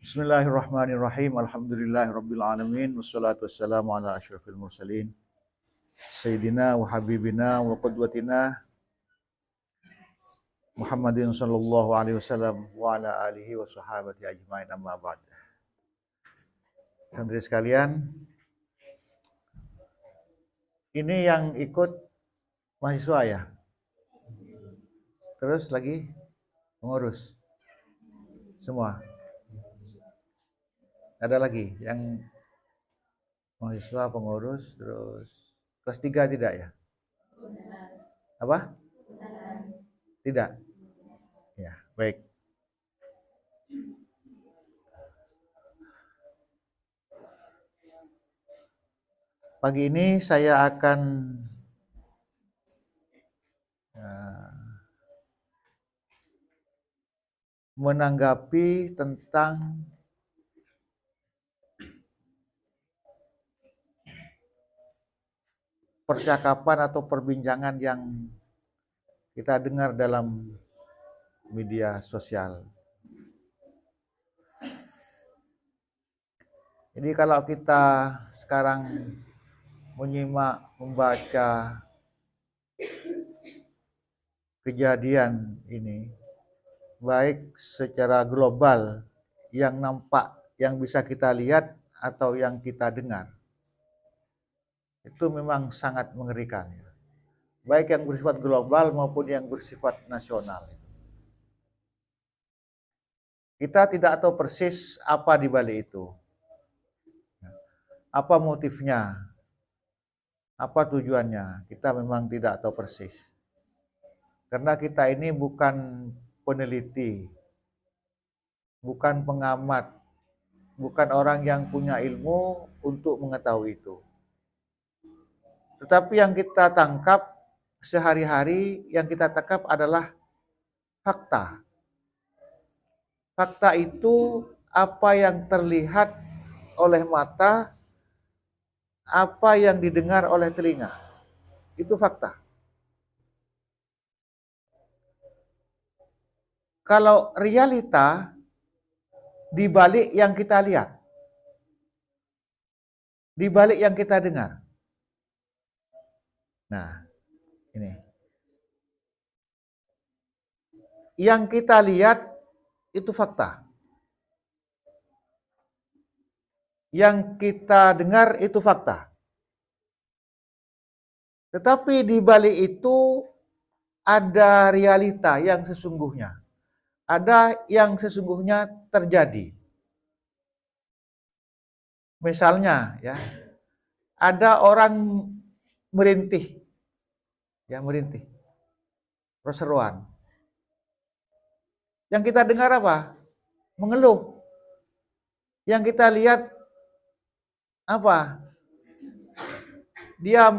Bismillahirrahmanirrahim. Alhamdulillahirabbil alamin wassalatu wassalamu ala asyrafil mursalin sayyidina wa habibina wa qudwatina Muhammadin sallallahu alaihi wasallam wa ala alihi wa sahabati ajmain, amma ba'd. Santri sekalian, ini yang ikut mahasiswa ya? Terus lagi pengurus semua? Ada lagi yang mahasiswa, pengurus, terus kelas 3 tidak ya? Apa? Tidak? Ya, baik. Pagi ini saya akan menanggapi tentang percakapan atau perbincangan yang kita dengar dalam media sosial. Jadi kalau kita sekarang menyimak, membaca kejadian ini, baik secara global yang nampak, yang bisa kita lihat atau yang kita dengar, itu memang sangat mengerikan. Baik yang bersifat global maupun yang bersifat nasional. Kita tidak tahu persis apa di balik itu. Apa motifnya? Apa tujuannya? Kita memang tidak tahu persis. Karena kita ini bukan peneliti, bukan pengamat, bukan orang yang punya ilmu untuk mengetahui itu. Tetapi yang kita tangkap sehari-hari, yang kita tangkap adalah fakta. Fakta itu apa yang terlihat oleh mata, apa yang didengar oleh telinga. Itu fakta. Kalau realita di balik yang kita lihat, di balik yang kita dengar. Nah, ini. Yang kita lihat itu fakta. Yang kita dengar itu fakta. Tetapi di balik itu ada realita yang sesungguhnya. Ada yang sesungguhnya terjadi. Misalnya ya, ada orang merintih. Ya, merintih. Perseruan. Yang kita dengar apa? Mengeluh. Yang kita lihat apa? Dia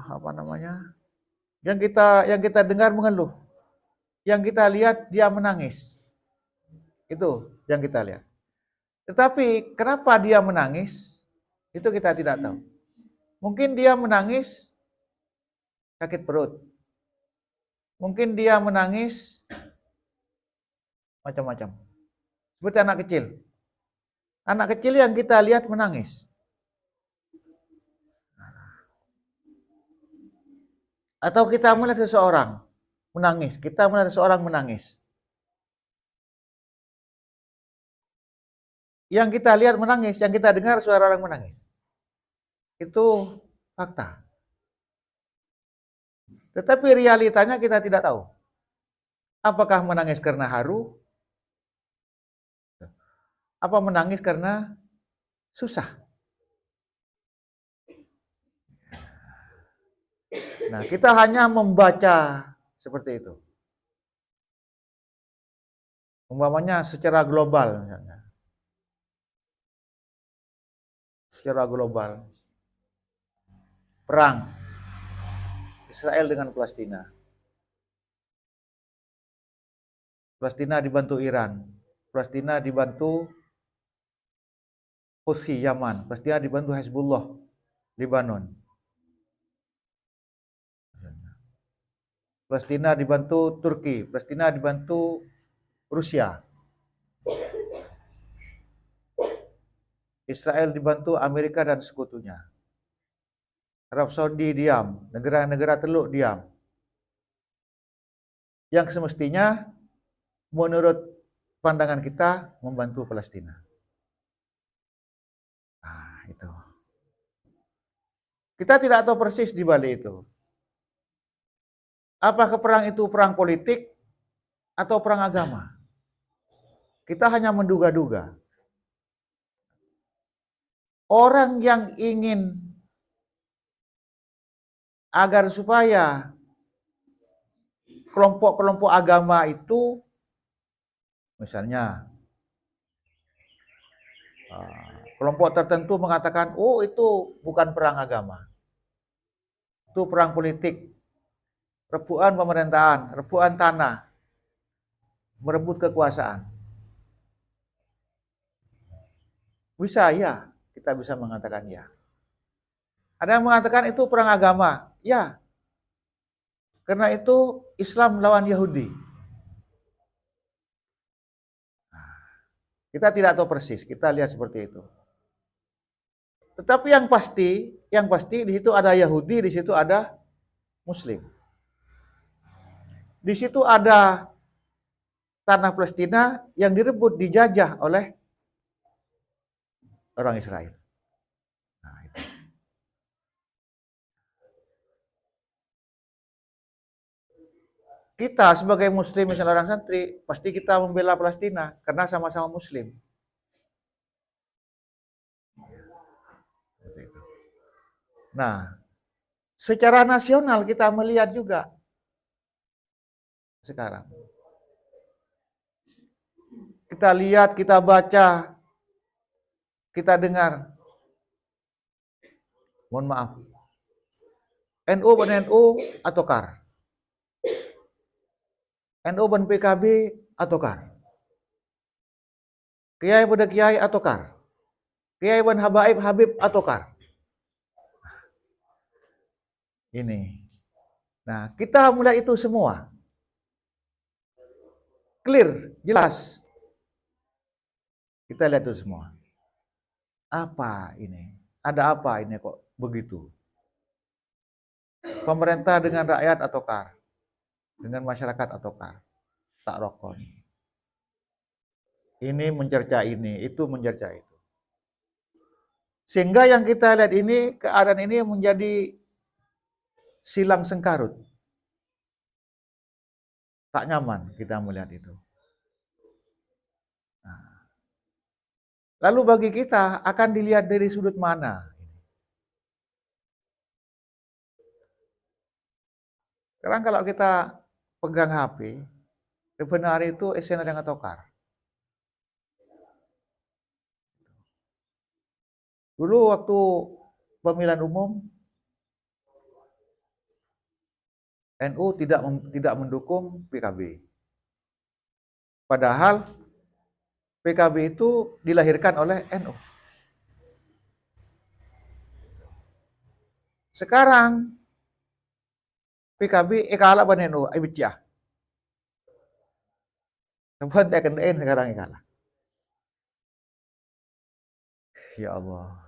apa namanya? Yang kita dengar mengeluh. Yang kita lihat dia menangis. Itu yang kita lihat. Tetapi kenapa dia menangis? Itu kita tidak tahu. Mungkin dia menangis sakit perut. Mungkin dia menangis macam-macam. Seperti anak kecil. Anak kecil yang kita lihat menangis. Atau kita melihat seseorang menangis. Kita melihat seseorang menangis. Yang kita lihat menangis, yang kita dengar suara orang menangis. Itu fakta. Tetapi realitanya kita tidak tahu. Apakah menangis karena haru? Apa menangis karena susah? Nah, kita hanya membaca seperti itu. Umpamanya secara global misalnya. Secara global. Perang Israel dengan Palestina. Palestina dibantu Iran. Palestina dibantu Houthi Yaman. Palestina dibantu Hezbollah Lebanon. Palestina dibantu Turki. Palestina dibantu Rusia. Israel dibantu Amerika dan sekutunya. Arab Saudi diam, negara-negara Teluk diam. Yang semestinya menurut pandangan kita membantu Palestina. Nah, itu. Kita tidak tahu persis di balik itu. Apakah perang itu perang politik atau perang agama? Kita hanya menduga-duga. Orang yang ingin agar supaya kelompok-kelompok agama itu, misalnya kelompok tertentu mengatakan, oh itu bukan perang agama, itu perang politik, rebutan pemerintahan, rebutan tanah, merebut kekuasaan. Bisa ya, kita bisa mengatakan ya. Ada yang mengatakan itu perang agama, ya. Karena itu Islam lawan Yahudi. Kita tidak tahu persis, kita lihat seperti itu. Tetapi yang pasti di situ ada Yahudi, di situ ada Muslim. Di situ ada tanah Palestina yang direbut, dijajah oleh orang Israel. Nah, itu. Kita sebagai Muslim, misalnya orang santri, pasti kita membela Palestina karena sama-sama Muslim. Nah, secara nasional kita melihat juga sekarang. Kita lihat, kita baca, kita dengar. Mohon maaf. NU ben NU atau KAR? NU ben PKB atau KAR? Kiai pada Kiai atau KAR? Kiai ben Habaib Habib atau KAR? Ini. Nah, kita melihat itu semua. Clear, jelas. Kita lihat itu semua. Apa ini? Ada apa ini kok begitu? Pemerintah dengan rakyat atau KAR? Dengan masyarakat atau KAR? Tak rokon. Ini mencerca ini, itu mencerca itu. Sehingga yang kita lihat ini, keadaan ini menjadi silang sengkarut. Tak nyaman kita melihat itu. Nah, lalu bagi kita akan dilihat dari sudut mana? Sekarang kalau kita pegang HP, benar itu SNR yang atau KAR. Dulu waktu pemilihan umum, NU tidak mendukung PKB. Padahal PKB itu dilahirkan oleh NU. Sekarang PKB kalah ban NU, ay bitya. Tempat kendain sekarang kalah. Ya Allah.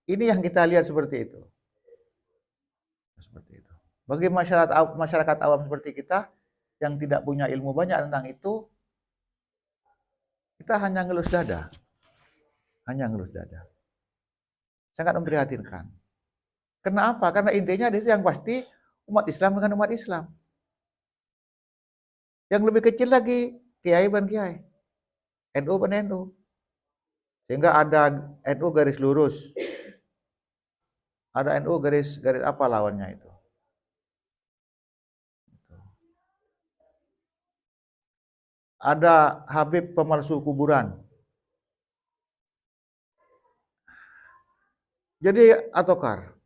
Ini yang kita lihat seperti itu. Seperti itu. Bagi masyarakat awam seperti kita yang tidak punya ilmu banyak tentang itu, kita hanya ngelus dada. Hanya ngelus dada. Sangat memprihatinkan. Kenapa? Karena intinya di yang pasti umat Islam dengan umat Islam. Yang lebih kecil lagi, Kiai ban Kiai. NU ban NU. Sehingga ada NU garis lurus. Ada NU garis apa lawannya itu. Ada Habib pemalsu kuburan. Jadi atokar.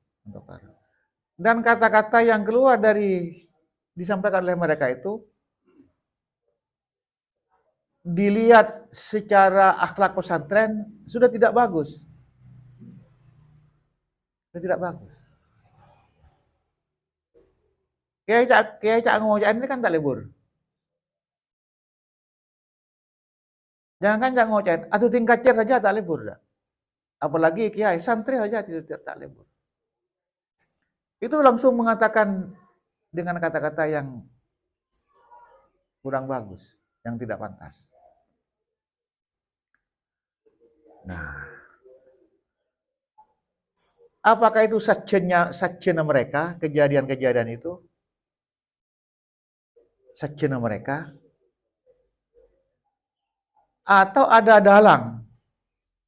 Dan kata-kata yang keluar dari disampaikan oleh mereka itu dilihat secara akhlak pesantren sudah tidak bagus. Sudah tidak bagus. Kiai Cak Ngojaan ini kan tak libur. Jangan Cak Ngojaan, atau tingkat cer saja tak libur. apalagi kiai, santri saja tidak tak libur. Itu langsung mengatakan dengan kata-kata yang kurang bagus, yang tidak pantas. Nah, apakah itu sajena mereka, kejadian-kejadian itu? Sajena mereka? Atau ada dalang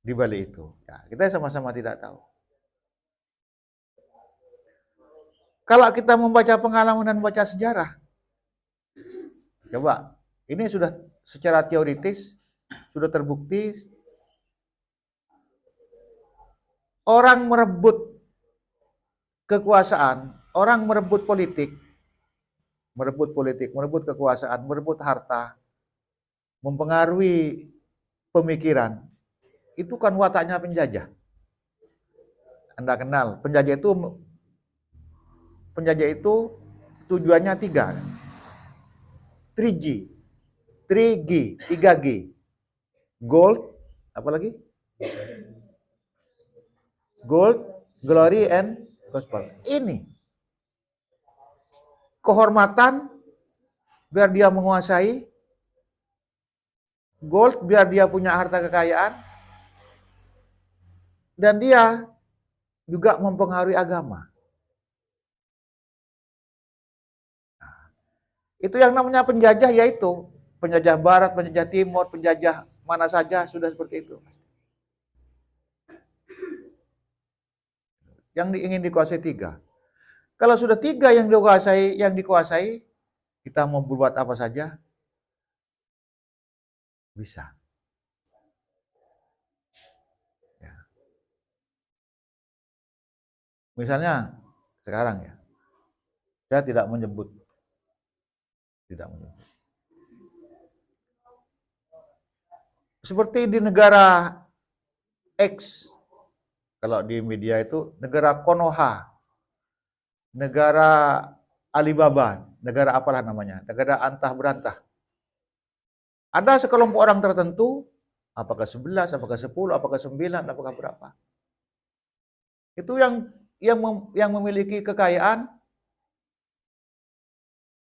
di balik itu? Ya, kita sama-sama tidak tahu. Kalau kita membaca pengalaman dan membaca sejarah, coba, ini sudah secara teoritis, sudah terbukti, orang merebut kekuasaan, orang merebut politik, merebut kekuasaan, merebut harta, mempengaruhi pemikiran, itu kan wataknya penjajah. Anda kenal, penjajah itu tujuannya 3. 3G. 3G. Gold, apa lagi? Gold, glory, and gospel. Ini kehormatan biar dia menguasai, gold biar dia punya harta kekayaan, dan dia juga mempengaruhi agama. Itu yang namanya penjajah, yaitu penjajah barat, penjajah timur, penjajah mana saja sudah seperti itu. Yang ingin dikuasai 3. Kalau sudah 3 yang dikuasai, kita mau berbuat apa saja bisa. Ya. Misalnya sekarang ya, saya tidak menyebut. Seperti di negara X, kalau di media itu negara Konoha, negara Alibaba, negara apalah namanya, negara antah berantah. Ada sekelompok orang tertentu, apakah 11, apakah 10, apakah 9, apakah berapa. Itu yang memiliki kekayaan,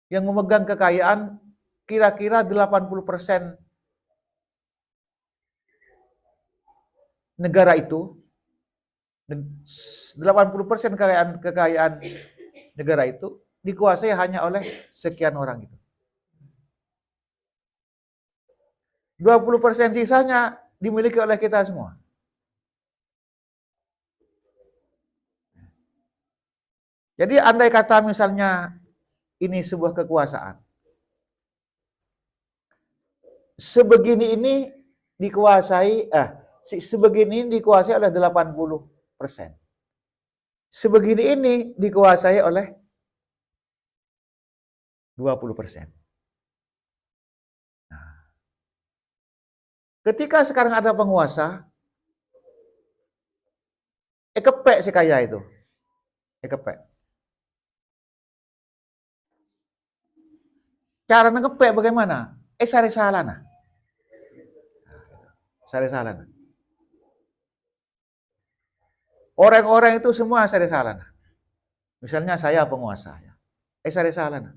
yang memegang kekayaan kira-kira 80% negara itu, 80% kekayaan negara itu dikuasai hanya oleh sekian orang itu. 20% sisanya dimiliki oleh kita semua. Jadi andai kata misalnya ini sebuah kekuasaan, sebegini ini dikuasai oleh 80%. Sebegini ini dikuasai oleh 20%. Nah, ketika sekarang ada penguasa, kepek si kaya itu. Kepek. Cara ngepek bagaimana? Sari salana. Sari salana. Orang-orang itu semua sari salana. Misalnya saya penguasa. Sari salana.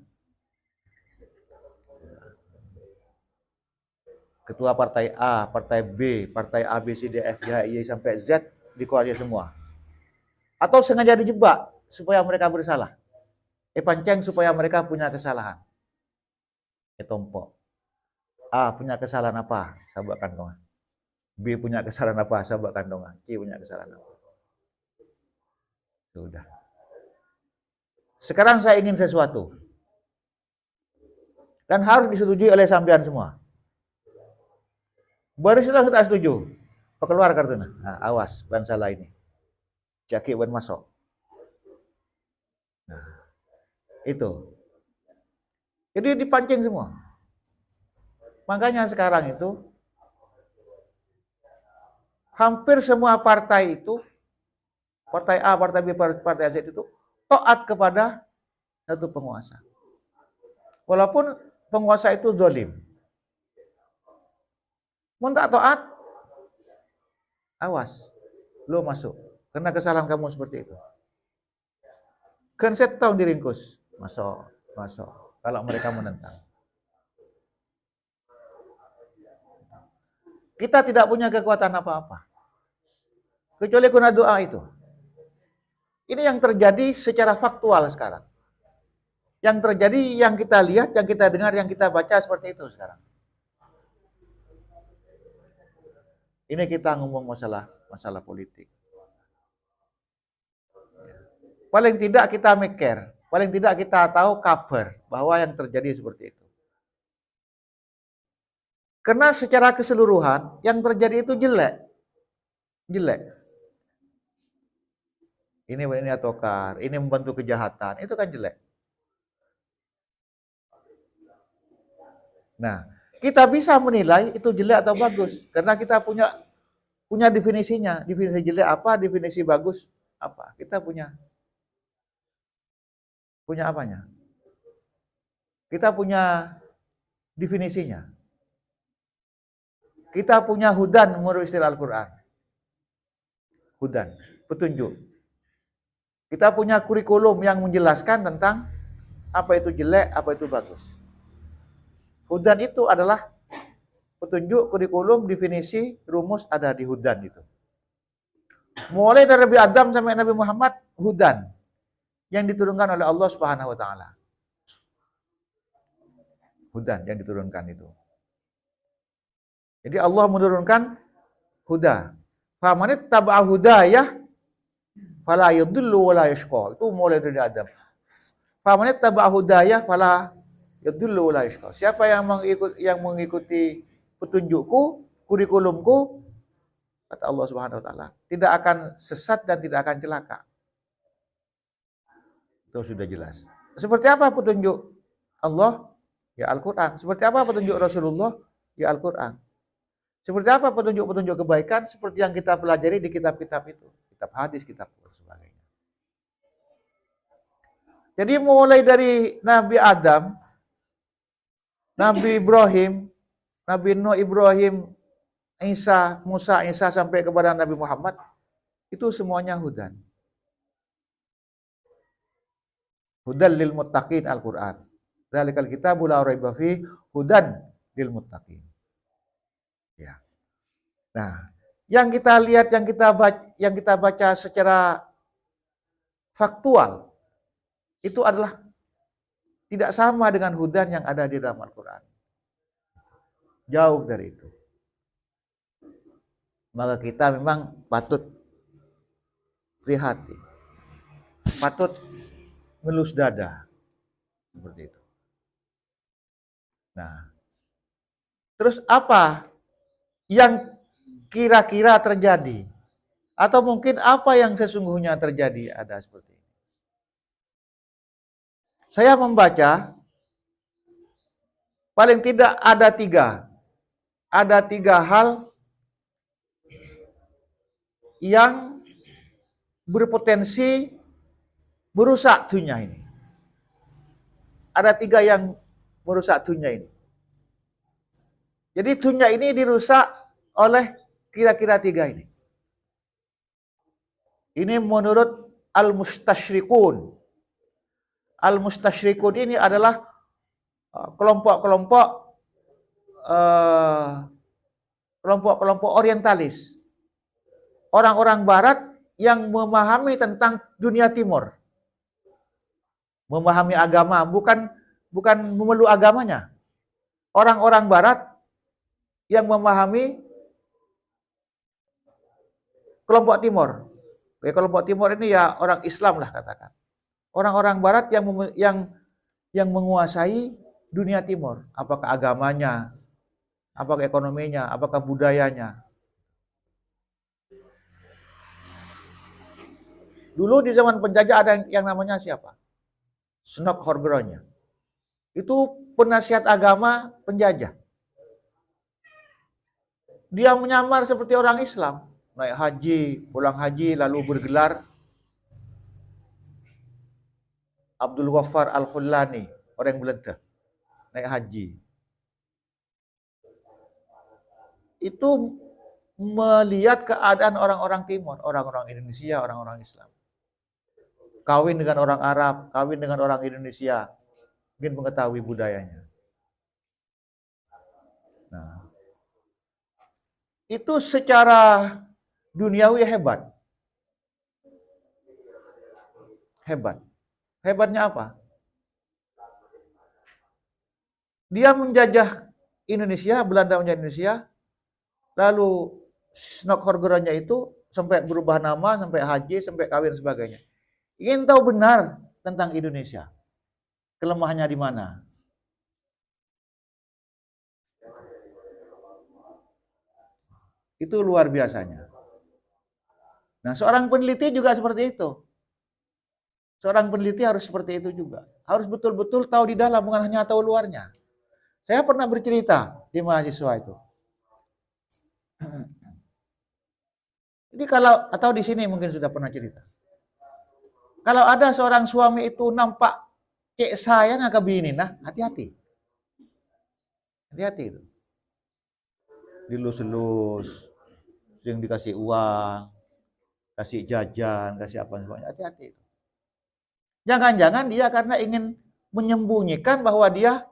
Ketua partai A, partai B, partai A, B, C, D, F, G, I, sampai Z dikuasai semua. Atau sengaja dijebak supaya mereka bersalah. Panceng supaya mereka punya kesalahan. Tompok. A punya kesalahan apa? Sabak kandongan. B punya kesalahan apa? Sabak kandongan. C punya kesalahan apa? Sudah. Sekarang saya ingin sesuatu. Dan harus disetujui oleh sampean semua. Baru setelah kita setuju, keluar kartunya. Nah, awas, ban salah ini. Jaki ban masuk. Nah, itu. Jadi dipancing semua. Makanya sekarang itu hampir semua partai itu, partai A, partai B, partai Z itu taat kepada satu penguasa. Walaupun penguasa itu zalim. Mun tak taat, awas. lo masuk. Karena kesalahan kamu seperti itu. Kan setahun diringkus. Masuk, masuk. Kalau mereka menentang. Kita tidak punya kekuatan apa-apa. Kecuali guna doa itu. Ini yang terjadi secara faktual sekarang. Yang terjadi, yang kita lihat, yang kita dengar, yang kita baca seperti itu sekarang. Ini kita ngomong masalah politik. Paling tidak kita mikir, paling tidak kita tahu kabar bahwa yang terjadi seperti itu. Karena secara keseluruhan yang terjadi itu jelek. Jelek. Ini atokar, ini membantu kejahatan, itu kan jelek. Nah, kita bisa menilai itu jelek atau bagus karena kita punya definisinya. Definisi jelek apa, definisi bagus apa. Kita punya apanya? Kita punya definisinya. Kita punya hudan menurut istilah Al-Quran. Hudan, petunjuk. Kita punya kurikulum yang menjelaskan tentang apa itu jelek, apa itu bagus. Hudan itu adalah petunjuk, kurikulum, definisi, rumus ada di hudan itu. Mulai dari Nabi Adam sampai Nabi Muhammad, hudan yang diturunkan oleh Allah Subhanahu wa taala. Hudan yang diturunkan itu. Jadi Allah menurunkan huda. Famanit taba'a hudayah fala yadhillu wa la yashqa. Itu mulai dari Adam. Famanit taba'a hudayah fala yadhillu wa la yashqa. Siapa yang mengikuti petunjukku, kurikulumku, kata Allah Subhanahu wa taala, tidak akan sesat dan tidak akan celaka. Itu sudah jelas. Seperti apa petunjuk Allah? Ya Al-Quran. Seperti apa petunjuk Rasulullah? Ya Al-Quran. Seperti apa petunjuk-petunjuk kebaikan? Seperti yang kita pelajari di kitab-kitab itu. Kitab hadis, kitab dan sebagainya. Jadi mulai dari Nabi Adam, Nabi Ibrahim, Nabi Nuh, Ibrahim, Isa, Musa, Isa sampai kepada Nabi Muhammad, itu semuanya hudan. Hudan lil muttaqin Al-Quran. Dzalikal kitabu la raiba fihi hudan lil muttaqin. Ya. Nah, yang kita lihat, yang kita baca secara faktual itu adalah tidak sama dengan hudan yang ada di dalam Al-Quran. Jauh dari itu. Maka kita memang patut prihatin. Patut ngelus dada. Seperti itu. Nah, terus apa yang kira-kira terjadi? Atau mungkin apa yang sesungguhnya terjadi ada seperti ini. Saya membaca, paling tidak ada tiga hal yang berpotensi merusak dunia ini. Ada tiga yang merusak dunia ini. Jadi dunia ini dirusak oleh kira-kira tiga ini. Ini menurut al-mustasyrikun. Al-mustasyrikun ini adalah kelompok orientalis. Orang-orang barat yang memahami tentang dunia timur. Memahami agama, bukan memeluk agamanya. Orang-orang barat yang memahami kelompok timur. Kelompok timur ini ya orang Islam lah katakan. Orang-orang barat yang menguasai dunia timur, apakah agamanya, apakah ekonominya, apakah budayanya. Dulu di zaman penjajah ada yang namanya siapa? Snok-Horgranya. Itu penasihat agama penjajah. Dia menyamar seperti orang Islam, naik haji, pulang haji, lalu bergelar Abdul Ghaffar Al-Khullani, orang yang Belanda, naik haji. Itu melihat keadaan orang-orang timur, orang-orang Indonesia, orang-orang Islam. Kawin dengan orang Arab, kawin dengan orang Indonesia, ingin mengetahui budayanya. Nah, itu secara duniawi hebat. Hebat. Hebatnya apa? Dia menjajah Indonesia, Belanda menjajah Indonesia, lalu Snokhorgerannya itu sampai berubah nama, sampai haji, sampai kawin sebagainya. Ingin tahu benar tentang Indonesia. Kelemahannya di mana? Itu luar biasanya. Nah, seorang peneliti juga seperti itu. Seorang peneliti harus seperti itu juga. Harus betul-betul tahu di dalam, bukan hanya tahu luarnya. Saya pernah bercerita di mahasiswa itu. Jadi kalau, atau di sini mungkin sudah pernah cerita. Kalau ada seorang suami itu nampak kayak sayang ke bini, nah hati-hati. Hati-hati itu. Dilus-lus, yang dikasih uang, kasih jajan, kasih apa sebagainya, hati-hati. Jangan-jangan dia karena ingin menyembunyikan bahwa dia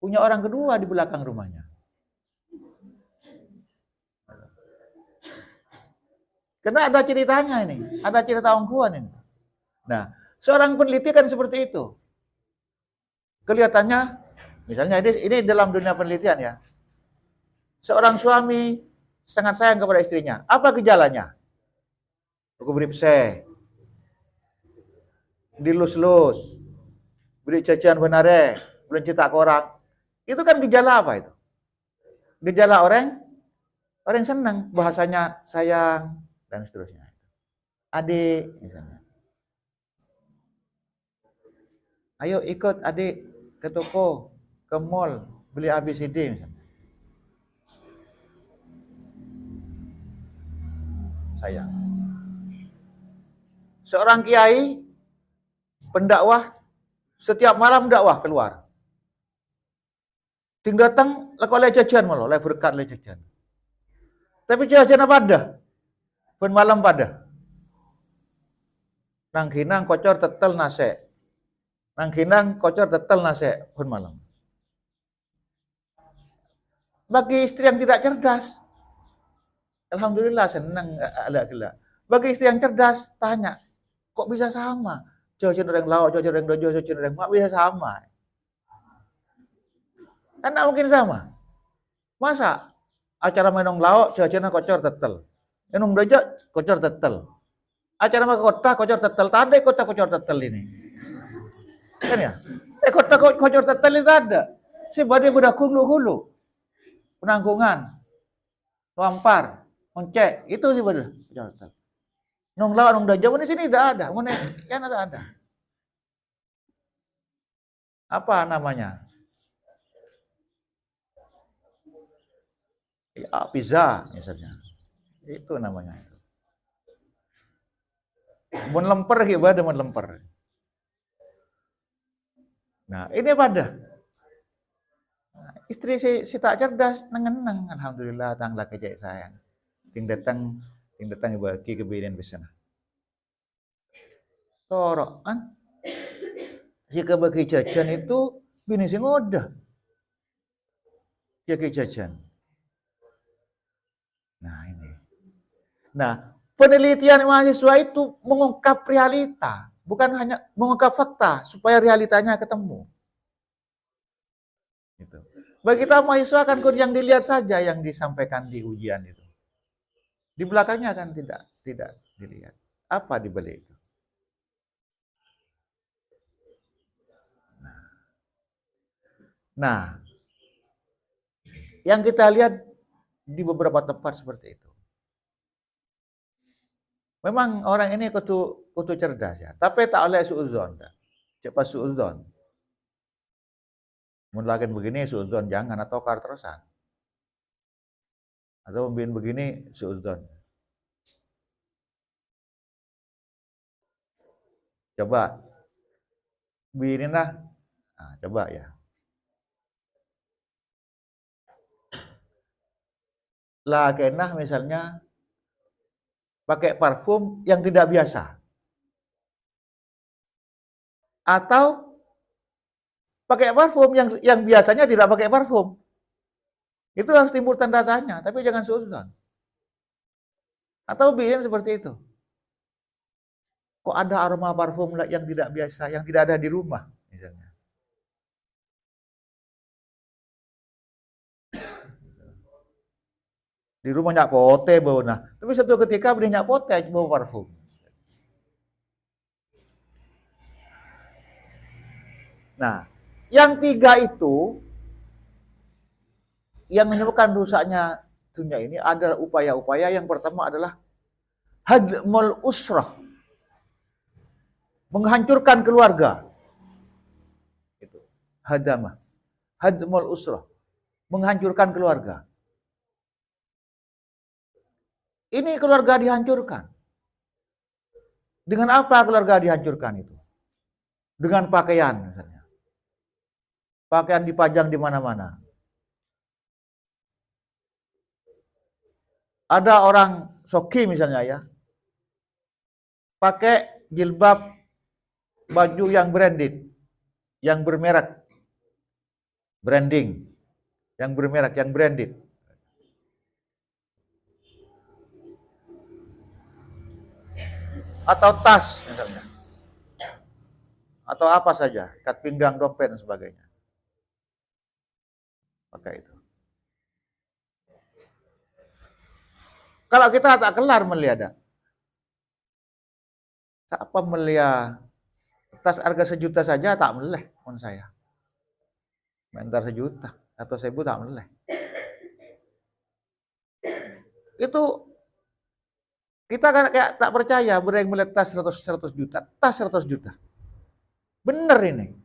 punya orang kedua di belakang rumahnya. Karena ada ceritanya ini, ada cerita ongkuan ini. Nah, seorang peneliti kan seperti itu. Kelihatannya, misalnya ini dalam dunia penelitian ya. Seorang suami sangat sayang kepada istrinya. Apa gejalanya? Aku beri pse, dilus-lus, beri cacian benare, belum cetak orang. Itu kan gejala apa itu? Gejala orang senang, bahasanya sayang dan seterusnya. Adik misalnya. Ayo ikut adik ke toko, ke mall, beli ABCD misalnya. Sayang. Seorang kiai, pendakwah, setiap malam dakwah keluar. Ting datang, lah oleh jajan malah, oleh berkat oleh jajan. Tapi jajan apa ada? Pun malam pada. Nang kinang kocor tetel nase. Nang kinang kocor tetel nase pun malam. Bagi istri yang tidak cerdas, alhamdulillah senang agak gelak. Bagi istri yang cerdas, tanya, kok bisa sama? Jajan orang lauk, jajan orang dojo, jajan orang mak bisa sama. Kan tidak mungkin sama. Masa acara menong lauk, jajan kocor tetel. Menong dojo, kocor tetel. Acara ke kota, kocor tetel. Tadi kota kocor tetel ini. Kan ya? Kota kocor tetel itu ada. Si badai udah hulu. Penanggungan. Wampar. Moncek. Itu sih badai. Kocor tetel. Nong lauk, nong dojo. Di sini tidak ada. Mana? Kan ada. Apa namanya? Ya, pizza misalnya. Itu namanya. Mun lemper gimana mun lemper. Nah, ini pada. Nah, istri si tak cerdas, nengenang alhamdulillah tang laki jek sayang. Ting datang bagi kebinian besana. Torokan jika bagi jajan itu bini sing ngodah. Jaki jajan. Nah, ini. Nah, penelitian mahasiswa itu mengungkap realita, bukan hanya mengungkap fakta supaya realitanya ketemu. Gitu. Bagi kita mahasiswa kan yang dilihat saja yang disampaikan di ujian itu. Di belakangnya kan tidak dilihat. Apa di balik itu? Nah, yang kita lihat di beberapa tempat seperti itu. Memang orang ini kutu cerdas ya, tapi tak oleh suudzon. Cepat suudzon. Mungkin begini suudzon jangan atau terusan. Atau begini suudzon. Coba biarinlah. Nah, coba ya. lah kenah misalnya pakai parfum yang tidak biasa. Atau pakai parfum yang biasanya tidak pakai parfum. Itu harus timbul tanda tanya, tapi jangan suuzon. Atau bikin seperti itu. Kok ada aroma parfum yang tidak biasa, yang tidak ada di rumah, misalnya. Di rumah nyak pote bau nah, tapi satu ketika beli nyak pote bau parfum. Nah, yang tiga itu yang menyebabkan rusaknya dunia ini adalah upaya-upaya. Yang pertama adalah hadmul usrah, menghancurkan keluarga. Itu hadamah, hadmul usrah, menghancurkan keluarga. Ini keluarga dihancurkan. Dengan apa keluarga dihancurkan itu? Dengan pakaian misalnya. Pakaian dipajang di mana-mana. Ada orang soki misalnya ya, pakai jilbab baju yang branded, yang bermerek, branding, yang bermerek, yang branded. Atau tas misalnya. Atau apa saja, ikat pinggang, dompet dan sebagainya. Pakai itu. Kalau kita tak kelar melihat, apa melihat tas harga 1 juta saja tak meleh pun saya. Mentar 1 juta atau 1.000 tak meleh. Itu kita kan kayak tak percaya ada yang melihat tas 100 juta, tas 100 juta. Bener ini.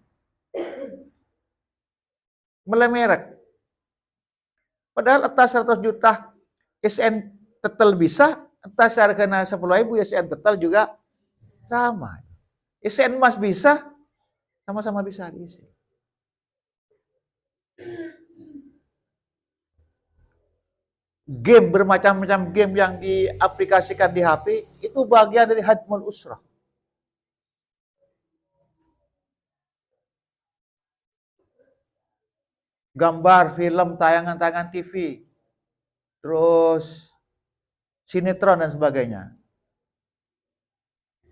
Meleh merek. Padahal tas 100 juta SN tetel bisa, tas harganya 10.000 SN tetel juga sama. SN emas bisa, sama-sama bisa diisi. Game, bermacam-macam game yang diaplikasikan di HP, itu bagian dari hadmul usrah. Gambar, film, tayangan-tayangan TV, terus sinetron dan sebagainya.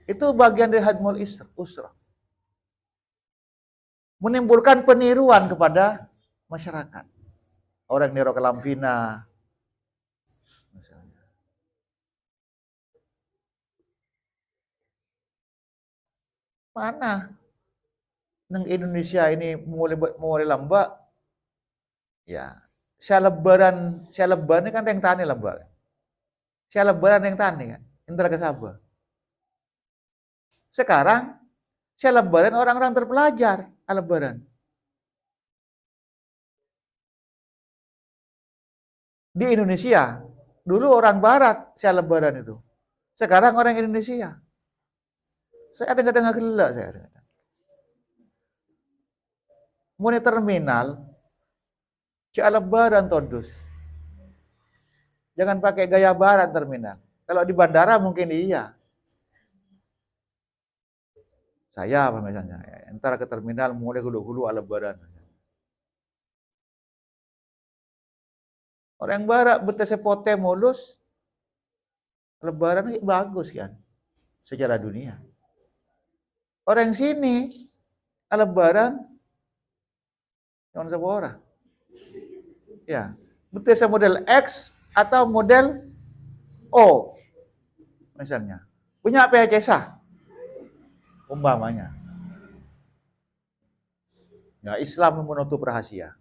Itu bagian dari hadmul usrah. Menimbulkan peniruan kepada masyarakat. Orang niru Kelampina, misalnya. Mana nang Indonesia ini mulai lamba, ya. Saya lebaran ini kan yang tani lamba. Saya lebaran yang tani kan, Indra Kesaba. Sekarang saya lebaran orang-orang terpelajar, lebaran. Di Indonesia, dulu orang barat saya lebaran itu. Sekarang orang Indonesia. Saya tengah-tengah gelak saya. Mau di terminal, saya lebaran todus. Jangan pakai gaya barat terminal. Kalau di bandara mungkin iya. Saya apa misalnya, entar ke terminal mulai hulu-hulu lebaran. Orang barat betese pote mulus, lebaran bagus kan, secara dunia. Orang sini, lebaran, jangan sebuah. Ya, betese model X atau model O, misalnya. Punya PHCSA, umpamanya. Ya, Islam menutup rahasia.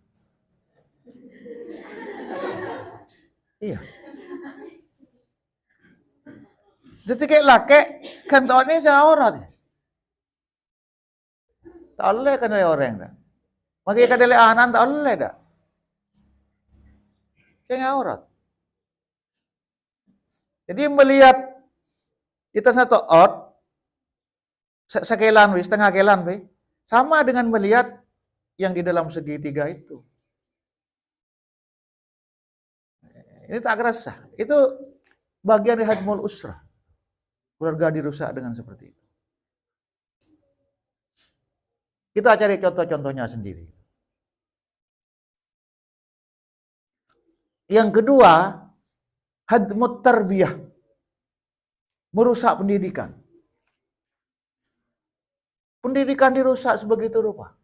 Iya. Jadi kayak laki kan tahun ini saya aurat. Tak boleh kan dari orang dah. Maka kan dari anak tak boleh dah. Saya aurat. Jadi melihat kita satu out sekelan setengah kelan sama dengan melihat yang di dalam segitiga itu. Ini tak kerasa. Itu bagian dari hadmul usrah. Keluarga dirusak dengan seperti itu. Kita cari contoh-contohnya sendiri. Yang kedua, hadmut tarbiyah. Merusak pendidikan. Pendidikan dirusak sebegitu rupa.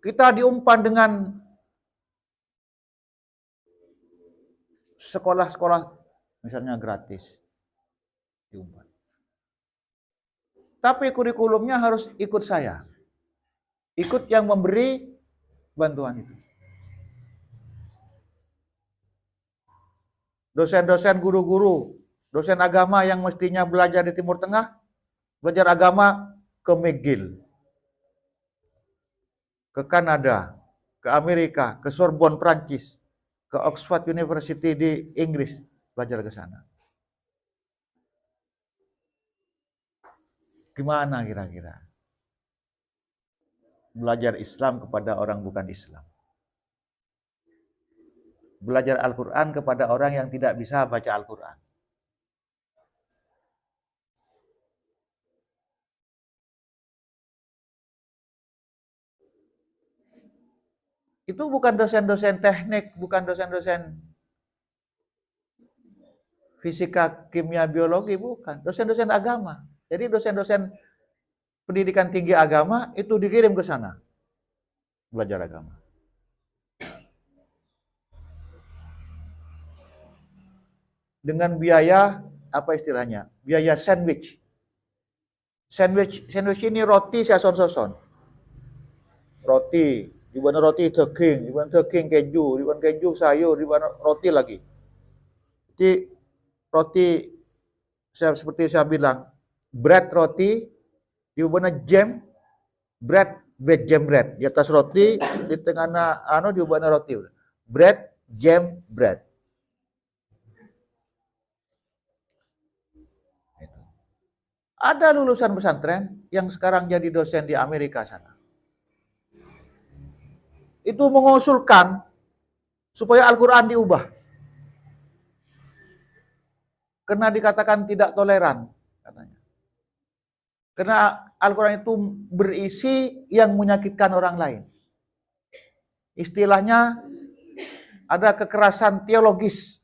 Kita diumpan dengan sekolah-sekolah misalnya gratis. Diumpan. Tapi kurikulumnya harus ikut saya. Ikut yang memberi bantuan itu. Dosen-dosen, guru-guru, dosen agama yang mestinya belajar di Timur Tengah, belajar agama ke McGill, ke Kanada, ke Amerika, ke Sorbonne Prancis, ke Oxford University di Inggris, belajar ke sana. Gimana kira-kira? Belajar Islam kepada orang bukan Islam. Belajar Al-Quran kepada orang yang tidak bisa baca Al-Quran. Itu bukan dosen-dosen teknik, bukan dosen-dosen fisika, kimia, biologi, bukan. Dosen-dosen agama. Jadi dosen-dosen pendidikan tinggi agama itu dikirim ke sana. Belajar agama. Dengan biaya, apa istilahnya? Biaya sandwich. Sandwich ini roti sason-sason. Roti, di mana roti daging, di mana daging keju, di mana keju sayur, di mana roti lagi. Jadi roti seperti saya bilang, bread roti, di mana jam, bread jam bread. Di atas roti, di tengahnya di mana roti. Bread, jam, bread. Ada lulusan pesantren yang sekarang jadi dosen di Amerika sana. Itu mengusulkan supaya Al-Quran diubah. Karena dikatakan tidak toleran, katanya. Karena Al-Quran itu berisi yang menyakitkan orang lain. Istilahnya ada kekerasan teologis.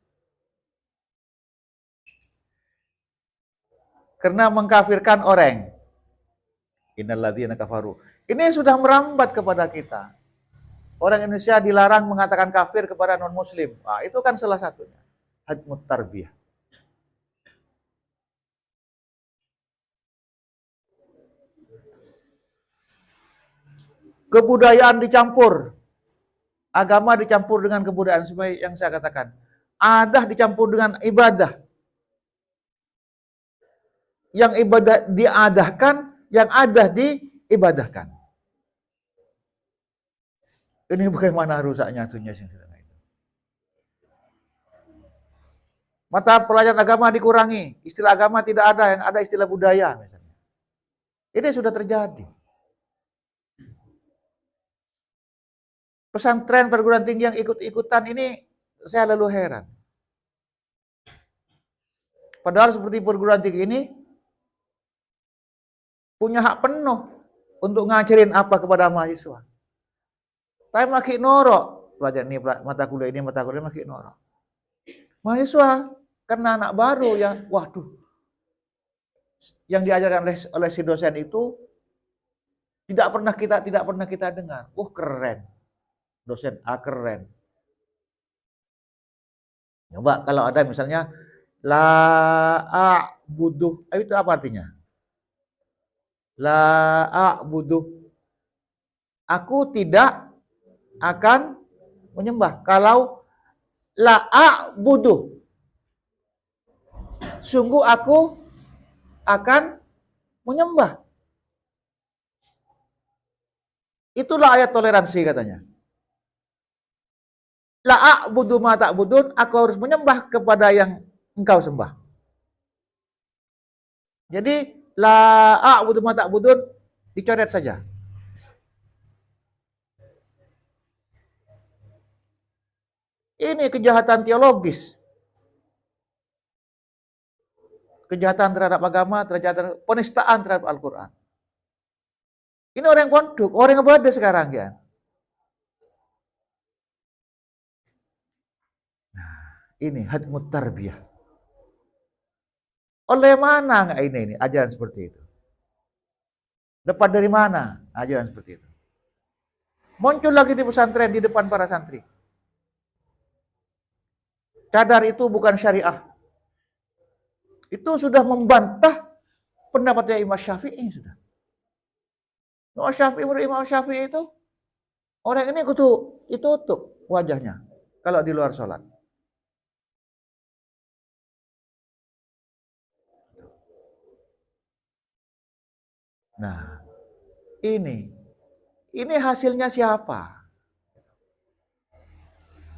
Karena mengkafirkan orang. Innalladzina kafaru. Ini sudah merambat kepada kita. Orang Indonesia dilarang mengatakan kafir kepada non-muslim. Nah, itu kan salah satunya. Hadmut tarbiyah. Kebudayaan dicampur. Agama dicampur dengan kebudayaan. Seperti yang saya katakan. Adah dicampur dengan ibadah. Yang ibadah diadahkan, yang adah diibadahkan. Ini bagaimana rusaknya dunia itu. Mata pelajaran agama dikurangi, istilah agama tidak ada, yang ada istilah budaya misalnya. Ini sudah terjadi. Pesantren perguruan tinggi yang ikut-ikutan ini saya lalu heran. Padahal seperti perguruan tinggi ini punya hak penuh untuk ngajarin apa kepada mahasiswa. Tapi makin norok pelajaran ini, mata kuliah makin norok. Mahasiswa karena anak baru ya, waduh. Yang diajarkan oleh si dosen itu tidak pernah kita dengar. Keren. Dosen A keren. Coba kalau ada misalnya la a'budu, itu apa artinya? La a'budu. Aku tidak akan menyembah. Kalau la a'budu, sungguh aku akan menyembah. Itulah ayat toleransi katanya. La a'budu ma ta'budun, aku harus menyembah kepada yang engkau sembah. Jadi la a'budu ma ta'budun dicoret saja. Ini kejahatan teologis. Kejahatan terhadap agama, penistaan terhadap Al-Quran. Ini orang yang pondok, orang yang ibadah sekarang ya. Nah, ini hadmut tarbiyah. Oleh mana nggak ini ajaran seperti itu? Dapat dari mana ajaran seperti itu? Muncul lagi di pesantren di depan para santri. Cadar itu bukan syariah. Itu sudah membantah pendapatnya Imam Syafi'i sudah. Imam Syafi'i itu orang ini kudu ditutup wajahnya kalau di luar sholat. Nah, ini hasilnya siapa?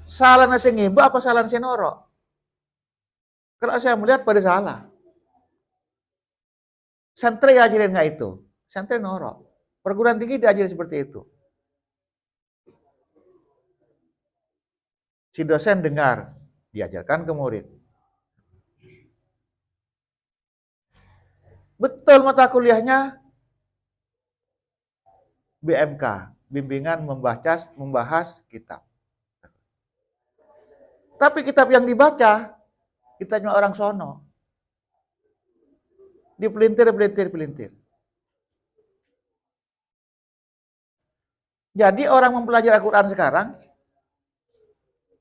Salah nasi ngimba apa salah nasi norok? Kalau saya melihat pada salah. Santri ajarin nggak itu? Santri norok. Perguruan tinggi diajarin seperti itu. Si dosen dengar, diajarkan ke murid. Betul mata kuliahnya BMK, bimbingan membahas kitab. Tapi kitab yang dibaca, kitabnya orang sono. Dipelintir. Jadi orang mempelajari Al-Quran sekarang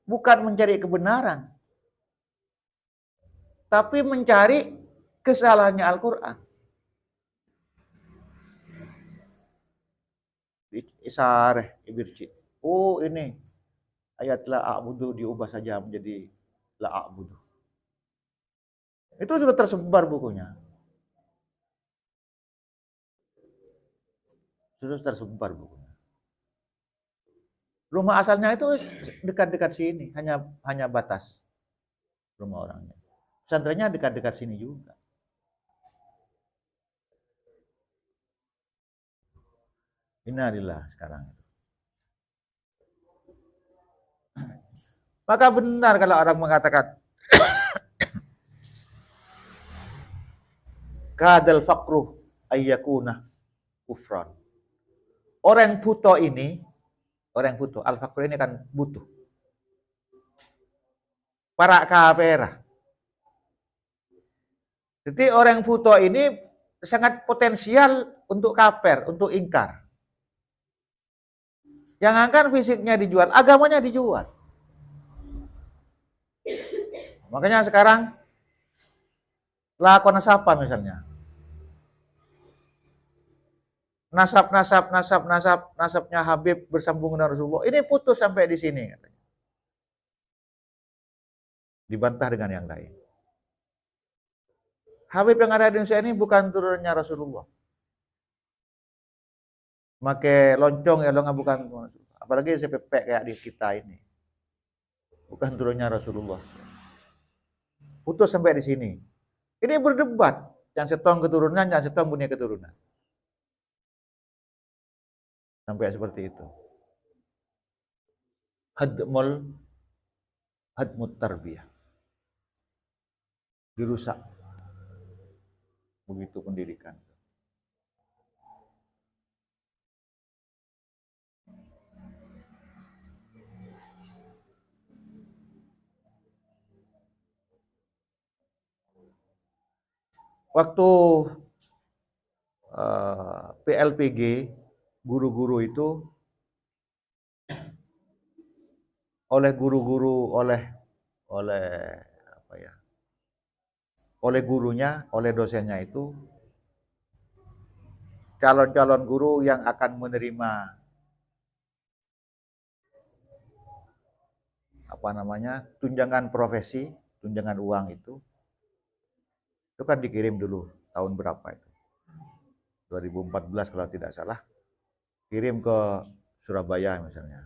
bukan mencari kebenaran, tapi mencari kesalahannya Al-Quran. Isareh ibirci. Oh ini ayat la a'budu diubah saja menjadi la a'budu. Itu sudah tersebar bukunya. Sudah tersebar bukunya. Rumah asalnya itu dekat-dekat sini, hanya batas rumah orangnya. Pesantrennya dekat-dekat sini juga. Innalillah sekarang. Maka benar kalau orang mengatakan kadal faqru ayyakuna kufran. Orang buta ini, al-faqru ini kan butuh. Para kafirah. Jadi orang buta ini sangat potensial untuk kafir, untuk ingkar. Jangankan fisiknya dijual, agamanya dijual. Makanya sekarang lakon nasab misalnya. Nasabnya Habib bersambung dengan Rasulullah. Ini putus sampai di sini katanya. Dibantah dengan yang lain. Habib yang ada di Indonesia ini bukan turunannya Rasulullah. Make loncong ya lo nggak bukan, apalagi CPP kayak di kita ini. Bukan turunnya Rasulullah. Putus sampai di sini. Ini berdebat. Yang setong keturunan, yang setong punya keturunan. Sampai seperti itu. Hadmut tarbiyah. Dirusak. Begitu pendidikan. Waktu PLPG, guru-guru itu oleh guru-guru, oleh gurunya, oleh dosennya itu calon-calon guru yang akan menerima tunjangan profesi, tunjangan uang itu kan dikirim dulu tahun berapa itu? 2014 kalau tidak salah. Kirim ke Surabaya misalnya.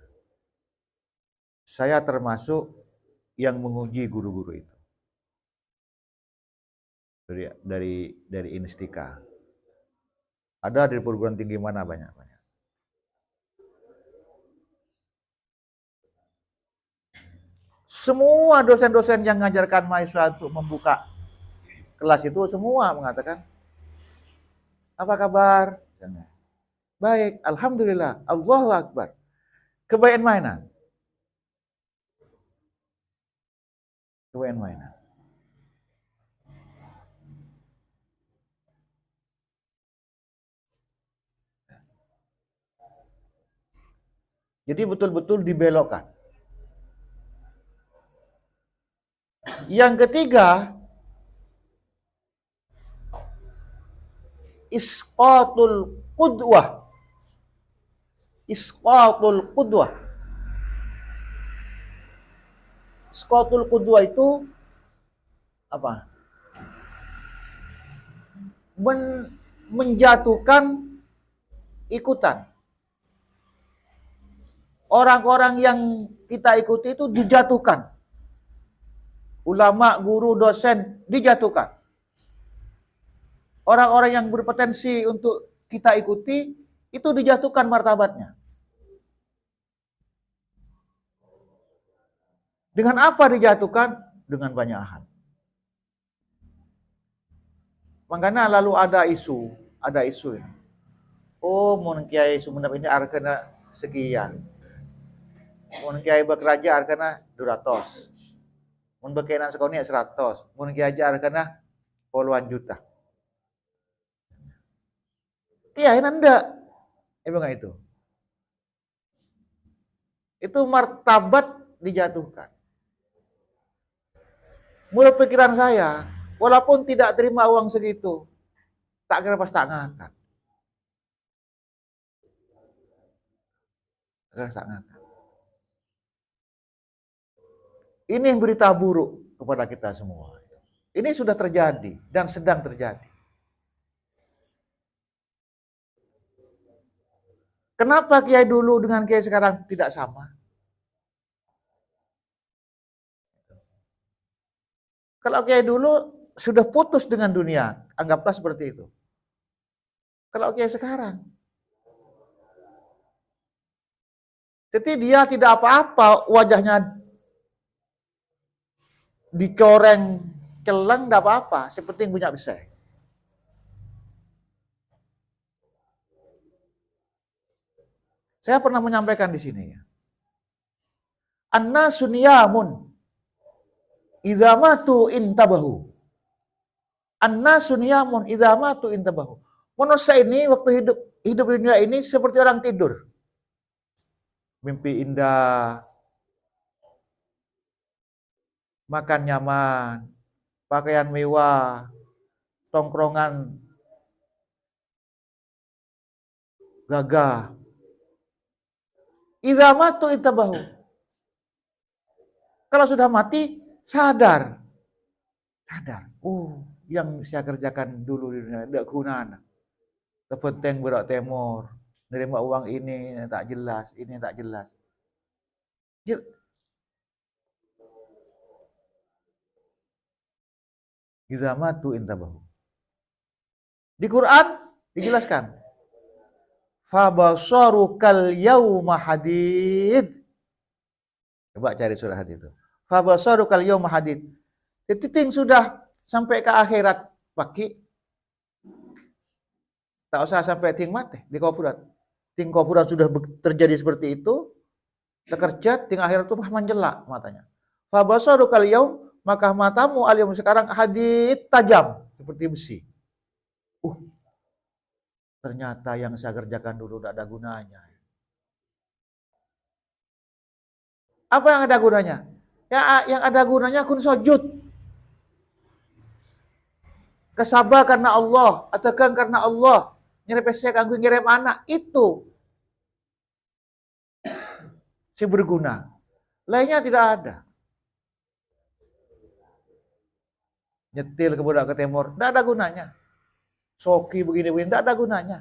Saya termasuk yang menguji guru-guru itu. Dari Instika. Ada dari perguruan tinggi mana banyak. Semua dosen-dosen yang mengajarkan mahasiswa untuk membuka kelas itu semua mengatakan, apa kabar? Baik, alhamdulillah, Allahu Akbar. Kebayaan mainan. Kebayaan mainan. Jadi betul-betul dibelokkan. Yang ketiga, isqatul qudwah. Isqatul qudwah. Isqatul qudwah itu apa? Menjatuhkan ikutan. Orang-orang yang kita ikuti itu dijatuhkan. Ulama, guru, dosen dijatuhkan. Orang-orang yang berpotensi untuk kita ikuti itu dijatuhkan martabatnya. Dengan apa dijatuhkan? Dengan banyak hal. Makanya lalu ada isu ya. Oh, mun kiai Sumenep ini arkana sekian. Mun kiai bekerja arkana 200. Mun bekenan sekoni 100. Mun kiai aja arkana puluhan juta. Kiai nanda. Emang itu. Itu martabat dijatuhkan. Menurut pikiran saya, walaupun tidak terima uang segitu, tak kira pas tak ngangkat. Ini berita buruk kepada kita semua. Ini sudah terjadi dan sedang terjadi. Kenapa kiai dulu dengan kiai sekarang tidak sama? Kalau kiai dulu sudah putus dengan dunia, anggaplah seperti itu. Kalau kiai sekarang, jadi dia tidak apa-apa, wajahnya dicoreng celeng, tidak apa-apa, seperti punya besar. Saya pernah menyampaikan di sini ya. Anna sunyamun idza matu intabahu. Anna sunyamun idza matu intabahu. Manusia ini waktu hidup di dunia ini seperti orang tidur. Mimpi indah, makan nyaman, pakaian mewah, tongkrongan gagah. Idza matu intabahu. Kalau sudah mati, sadar. Yang saya kerjakan dulu di dunia tidak guna. Terpenting berak temor, nerima uang ini tak jelas, ini tak jelas. Idza matu intabahu. Di Quran dijelaskan, fabasarukal yauma hadid. Coba cari surah hadid itu. Fabasarukal yauma hadid. Titing sudah sampai ke akhirat pagi. Tak usah sampai ting mati di kuburan. Ting kuburan sudah terjadi seperti itu. Terkerjat ting akhirat itu menjelak matanya. Fabasarukal yaum, maka matamu al-yaum sekarang hadid, tajam seperti besi. Ternyata yang saya kerjakan dulu tidak ada gunanya. Apa yang ada gunanya? Ya, yang ada gunanya kun sujud. Kesabar karena Allah, tegang karena Allah, nyerepesnya kanggo ngirim anak, itu si berguna. Lainnya tidak ada. Nyetil ke budak ke timur, tidak ada gunanya. Soki begini-begini, tidak ada gunanya.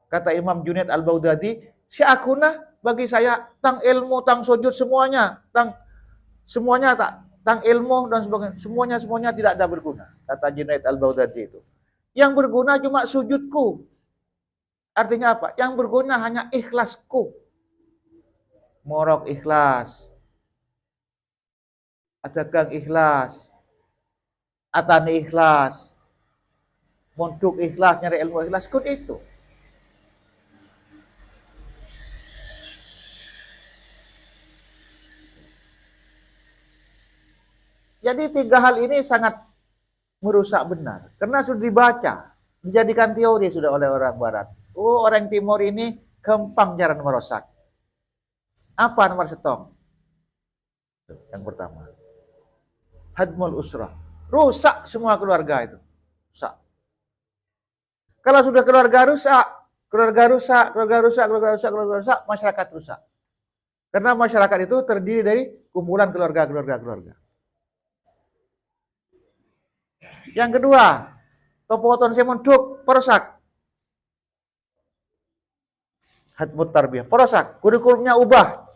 Kata Imam Junaid Al-Baghdadi, si akuna bagi saya tang ilmu, tang sujud semuanya, semuanya tang ilmu dan sebagainya, semuanya tidak ada berguna. Kata Junaid Al-Baghdadi itu. Yang berguna cuma sujudku. Artinya apa? Yang berguna hanya ikhlasku. morok ikhlas, adagang ikhlas, atani ikhlas, mondok ikhlas, nyari ilmu ikhlas, kun itu. Jadi 3 hal ini sangat merusak benar. Karena sudah dibaca, dijadikan teori sudah oleh orang barat. Oh, orang timur ini gampang cara merusak. Apa nomor setong? Yang pertama, hadmul usrah. Rusak semua keluarga itu. Rusak. Kalau sudah keluarga rusak, masyarakat rusak. Karena masyarakat itu terdiri dari kumpulan keluarga. Yang kedua, topoton semondok perusak. Hadmut tarbiyah, perusak. Kurikulumnya ubah.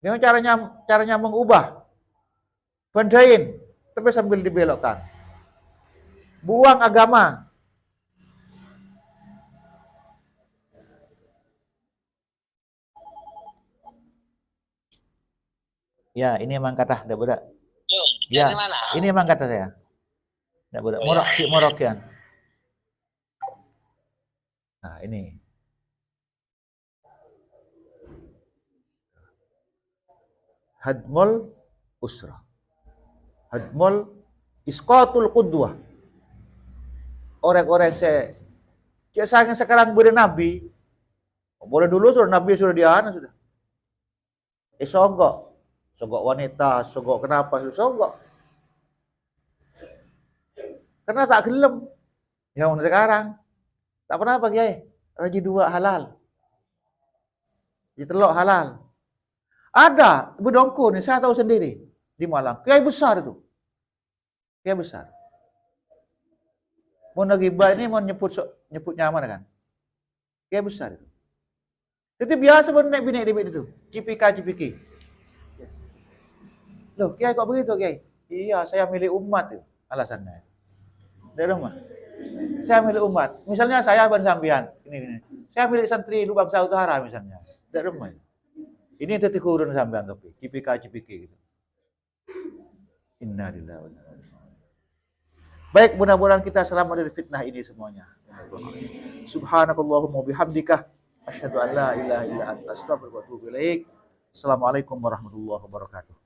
Dengan caranya mengubah. Bandain, tapi sambil dibelokkan. Buang agama. Ya, ini emang kata, tidak berat. Ya, ini emang kata saya. Tidak berat. Morokian. Nah, ini. Hadmul usrah. Hadmul isqatul qudwah. Orang-orang saya sekarang bernabi. Boleh dulu sudah nabi sudah diana sudah. Sogok wanita, sogok kenapa sogok? Karena tak gelem. Yang sekarang tak pernah apa Kiai? Raji 2 halal. Ditelok halal. Ada bedongko nih, saya tahu sendiri di Malang. Kiai besar itu. Kiai besar. Mau nagibah ini mau nyebut nyaman kan? Kiai besar itu. Itu biasa benar bini itu. Cipika. Loh, Kiai kok begitu, Kiai? Iya, saya milik umat itu alasannya. Dari rumah. Saya milik umat. Misalnya saya bersambian, ini. Saya milik santri Lubang Utara misalnya. Dari rumah. Ini titik kurun sambian tapi cipika gitu. Innalillahi wa inna ilaihi raji'un. Baik, mudah-mudahan kita selamat dari fitnah ini semuanya. Subhanakallahumma bihamdika asyhadu an la ilaha illa anta astaghfiruka wa atubu ilaik. Assalamualaikum warahmatullahi wabarakatuh.